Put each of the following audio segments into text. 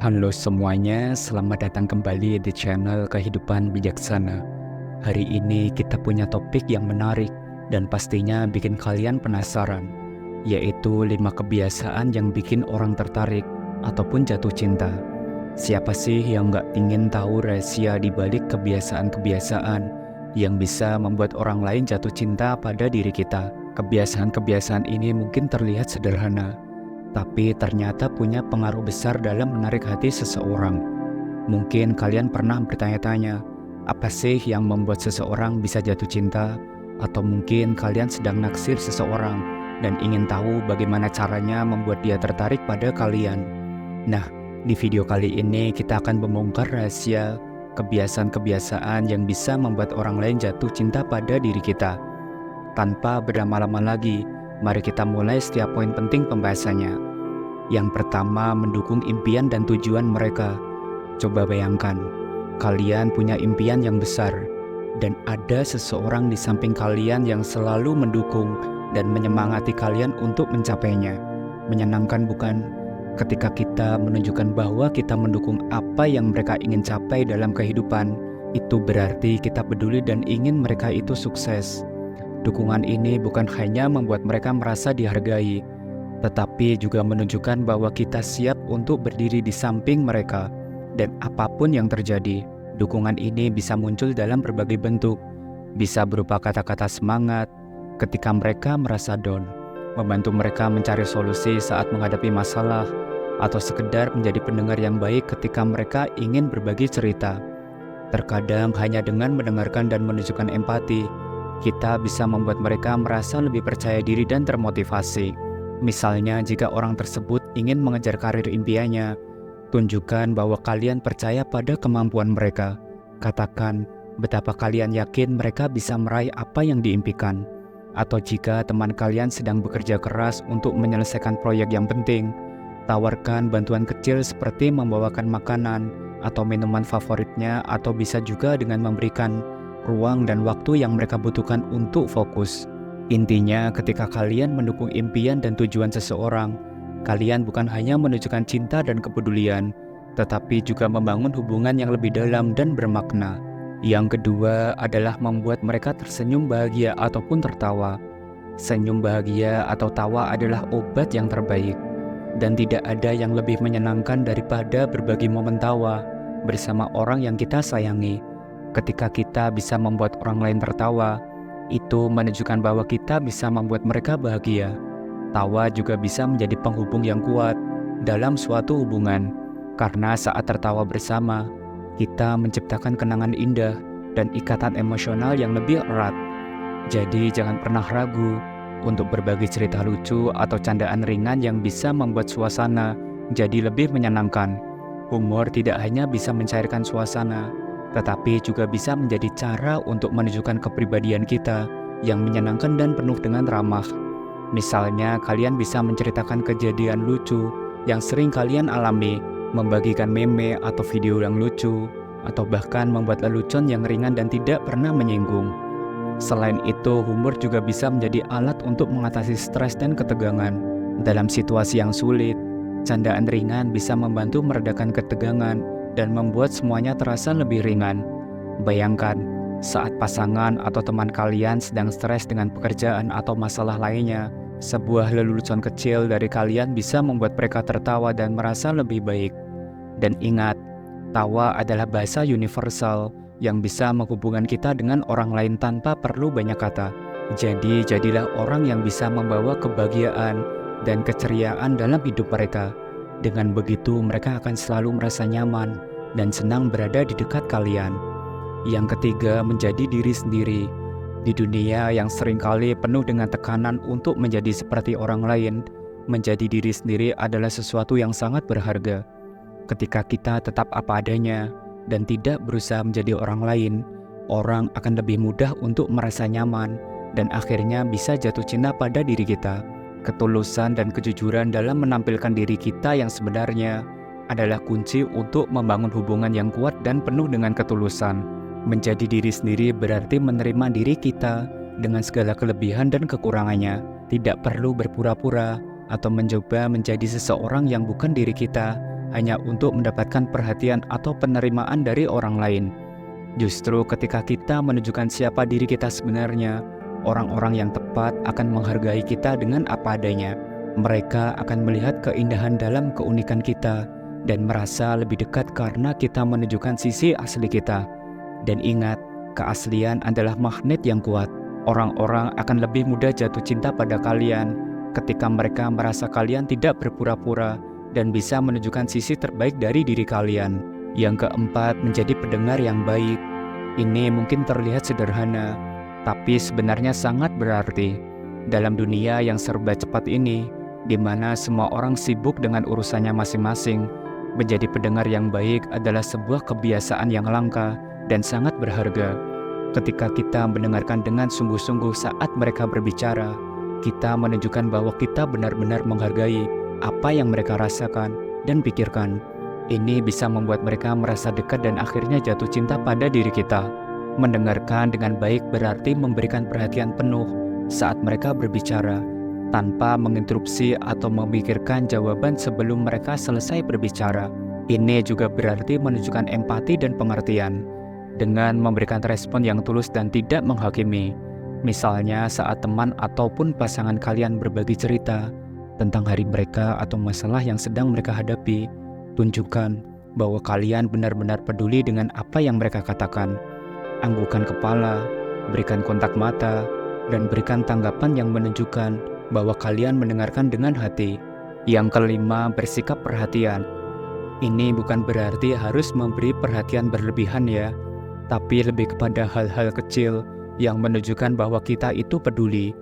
Halo semuanya, selamat datang kembali di channel Kehidupan Bijaksana. Hari ini kita punya topik yang menarik dan pastinya bikin kalian penasaran, yaitu 5 kebiasaan yang bikin orang tertarik ataupun jatuh cinta. Siapa sih yang nggak ingin tahu rahasia di balik kebiasaan-kebiasaan yang bisa membuat orang lain jatuh cinta pada diri kita? Kebiasaan-kebiasaan ini mungkin terlihat sederhana, tapi ternyata punya pengaruh besar dalam menarik hati seseorang. Mungkin kalian pernah bertanya-tanya, apa sih yang membuat seseorang bisa jatuh cinta? Atau mungkin kalian sedang naksir seseorang dan ingin tahu bagaimana caranya membuat dia tertarik pada kalian. Nah, di video kali ini kita akan membongkar rahasia kebiasaan-kebiasaan yang bisa membuat orang lain jatuh cinta pada diri kita. Tanpa berlama-lama lagi, mari kita mulai setiap poin penting pembahasannya. Yang pertama, mendukung impian dan tujuan mereka. Coba bayangkan, kalian punya impian yang besar, dan ada seseorang di samping kalian yang selalu mendukung dan menyemangati kalian untuk mencapainya. Menyenangkan bukan? Ketika kita menunjukkan bahwa kita mendukung apa yang mereka ingin capai dalam kehidupan, itu berarti kita peduli dan ingin mereka itu sukses. Dukungan ini bukan hanya membuat mereka merasa dihargai, tetapi juga menunjukkan bahwa kita siap untuk berdiri di samping mereka. Dan apapun yang terjadi, dukungan ini bisa muncul dalam berbagai bentuk. Bisa berupa kata-kata semangat ketika mereka merasa down, membantu mereka mencari solusi saat menghadapi masalah, atau sekedar menjadi pendengar yang baik ketika mereka ingin berbagi cerita. Terkadang hanya dengan mendengarkan dan menunjukkan empati, kita bisa membuat mereka merasa lebih percaya diri dan termotivasi. Misalnya, jika orang tersebut ingin mengejar karir impiannya, tunjukkan bahwa kalian percaya pada kemampuan mereka. Katakan betapa kalian yakin mereka bisa meraih apa yang diimpikan. Atau jika teman kalian sedang bekerja keras untuk menyelesaikan proyek yang penting, tawarkan bantuan kecil seperti membawakan makanan atau minuman favoritnya, atau bisa juga dengan memberikan ruang dan waktu yang mereka butuhkan untuk fokus. Intinya, ketika kalian mendukung impian dan tujuan seseorang, kalian bukan hanya menunjukkan cinta dan kepedulian, tetapi juga membangun hubungan yang lebih dalam dan bermakna. Yang kedua adalah membuat mereka tersenyum bahagia ataupun tertawa. Senyum bahagia atau tawa adalah obat yang terbaik, dan tidak ada yang lebih menyenangkan daripada berbagi momen tawa bersama orang yang kita sayangi. Ketika kita bisa membuat orang lain tertawa, itu menunjukkan bahwa kita bisa membuat mereka bahagia. Tawa juga bisa menjadi penghubung yang kuat dalam suatu hubungan, karena saat tertawa bersama, kita menciptakan kenangan indah dan ikatan emosional yang lebih erat. Jadi jangan pernah ragu untuk berbagi cerita lucu atau candaan ringan yang bisa membuat suasana jadi lebih menyenangkan. Humor tidak hanya bisa mencairkan suasana, tetapi juga bisa menjadi cara untuk menunjukkan kepribadian kita yang menyenangkan dan penuh dengan ramah. Misalnya, kalian bisa menceritakan kejadian lucu yang sering kalian alami, membagikan meme atau video yang lucu, atau bahkan membuat lelucon yang ringan dan tidak pernah menyinggung. Selain itu, humor juga bisa menjadi alat untuk mengatasi stres dan ketegangan. Dalam situasi yang sulit, candaan ringan bisa membantu meredakan ketegangan dan membuat semuanya terasa lebih ringan. Bayangkan, saat pasangan atau teman kalian sedang stres dengan pekerjaan atau masalah lainnya, sebuah lelucon kecil dari kalian bisa membuat mereka tertawa dan merasa lebih baik. Dan ingat, tawa adalah bahasa universal yang bisa menghubungkan kita dengan orang lain tanpa perlu banyak kata. Jadi, jadilah orang yang bisa membawa kebahagiaan dan keceriaan dalam hidup mereka. Dengan begitu, mereka akan selalu merasa nyaman dan senang berada di dekat kalian. Yang ketiga, menjadi diri sendiri. Di dunia yang seringkali penuh dengan tekanan untuk menjadi seperti orang lain, menjadi diri sendiri adalah sesuatu yang sangat berharga. Ketika kita tetap apa adanya dan tidak berusaha menjadi orang lain, orang akan lebih mudah untuk merasa nyaman dan akhirnya bisa jatuh cinta pada diri kita. Ketulusan dan kejujuran dalam menampilkan diri kita yang sebenarnya adalah kunci untuk membangun hubungan yang kuat dan penuh dengan ketulusan. Menjadi diri sendiri berarti menerima diri kita dengan segala kelebihan dan kekurangannya. Tidak perlu berpura-pura atau mencoba menjadi seseorang yang bukan diri kita hanya untuk mendapatkan perhatian atau penerimaan dari orang lain. Justru ketika kita menunjukkan siapa diri kita sebenarnya, orang-orang yang tepat akan menghargai kita dengan apa adanya. Mereka akan melihat keindahan dalam keunikan kita dan merasa lebih dekat karena kita menunjukkan sisi asli kita. Dan ingat, keaslian adalah magnet yang kuat. Orang-orang akan lebih mudah jatuh cinta pada kalian ketika mereka merasa kalian tidak berpura-pura dan bisa menunjukkan sisi terbaik dari diri kalian. Yang keempat, menjadi pendengar yang baik. Ini mungkin terlihat sederhana, tapi sebenarnya sangat berarti. Dalam dunia yang serba cepat ini, di mana semua orang sibuk dengan urusannya masing-masing, menjadi pendengar yang baik adalah sebuah kebiasaan yang langka dan sangat berharga. Ketika kita mendengarkan dengan sungguh-sungguh saat mereka berbicara, kita menunjukkan bahwa kita benar-benar menghargai apa yang mereka rasakan dan pikirkan. Ini bisa membuat mereka merasa dekat dan akhirnya jatuh cinta pada diri kita. Mendengarkan dengan baik berarti memberikan perhatian penuh saat mereka berbicara, tanpa menginterupsi atau memikirkan jawaban sebelum mereka selesai berbicara. Ini juga berarti menunjukkan empati dan pengertian, dengan memberikan respon yang tulus dan tidak menghakimi. Misalnya saat teman ataupun pasangan kalian berbagi cerita tentang hari mereka atau masalah yang sedang mereka hadapi, tunjukkan bahwa kalian benar-benar peduli dengan apa yang mereka katakan. Anggukkan kepala, berikan kontak mata, dan berikan tanggapan yang menunjukkan bahwa kalian mendengarkan dengan hati. Yang kelima, bersikap perhatian. Ini bukan berarti harus memberi perhatian berlebihan ya, tapi lebih kepada hal-hal kecil yang menunjukkan bahwa kita itu peduli.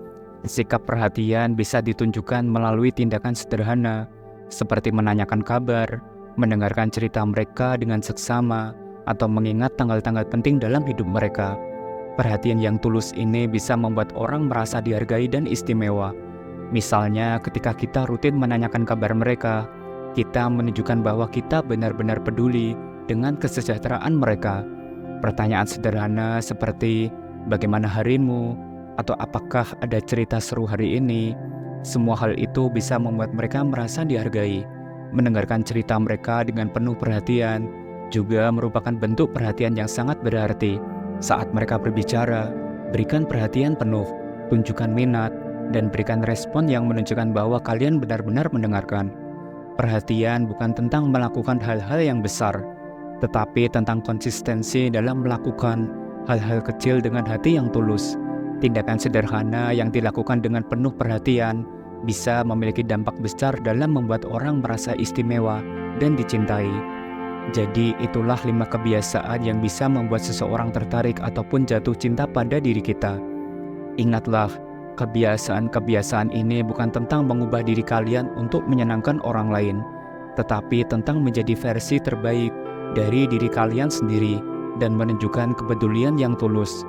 Sikap perhatian bisa ditunjukkan melalui tindakan sederhana, seperti menanyakan kabar, mendengarkan cerita mereka dengan seksama, atau mengingat tanggal-tanggal penting dalam hidup mereka. Perhatian yang tulus ini bisa membuat orang merasa dihargai dan istimewa. Misalnya ketika kita rutin menanyakan kabar mereka, kita menunjukkan bahwa kita benar-benar peduli dengan kesejahteraan mereka. Pertanyaan sederhana seperti, bagaimana harimu? Atau apakah ada cerita seru hari ini? Semua hal itu bisa membuat mereka merasa dihargai. Mendengarkan cerita mereka dengan penuh perhatian juga merupakan bentuk perhatian yang sangat berarti. Saat mereka berbicara, berikan perhatian penuh, tunjukkan minat, dan berikan respon yang menunjukkan bahwa kalian benar-benar mendengarkan. Perhatian bukan tentang melakukan hal-hal yang besar, tetapi tentang konsistensi dalam melakukan hal-hal kecil dengan hati yang tulus. Tindakan sederhana yang dilakukan dengan penuh perhatian bisa memiliki dampak besar dalam membuat orang merasa istimewa dan dicintai. Jadi itulah 5 kebiasaan yang bisa membuat seseorang tertarik ataupun jatuh cinta pada diri kita. Ingatlah, kebiasaan-kebiasaan ini bukan tentang mengubah diri kalian untuk menyenangkan orang lain, tetapi tentang menjadi versi terbaik dari diri kalian sendiri dan menunjukkan kepedulian yang tulus.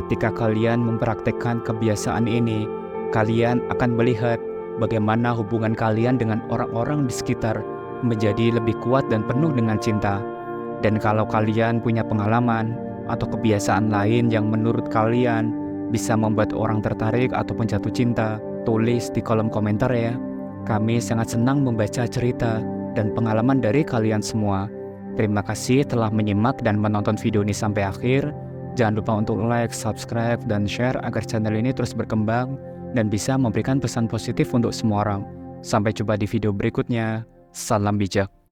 Ketika kalian mempraktekkan kebiasaan ini, kalian akan melihat bagaimana hubungan kalian dengan orang-orang di sekitar menjadi lebih kuat dan penuh dengan cinta. Dan kalau kalian punya pengalaman atau kebiasaan lain yang menurut kalian bisa membuat orang tertarik ataupun jatuh cinta, tulis di kolom komentar ya. Kami sangat senang membaca cerita dan pengalaman dari kalian semua. Terima kasih telah menyimak dan menonton video ini sampai akhir. Jangan lupa untuk like, subscribe, dan share agar channel ini terus berkembang dan bisa memberikan pesan positif untuk semua orang. Sampai jumpa di video berikutnya. Salam bijak.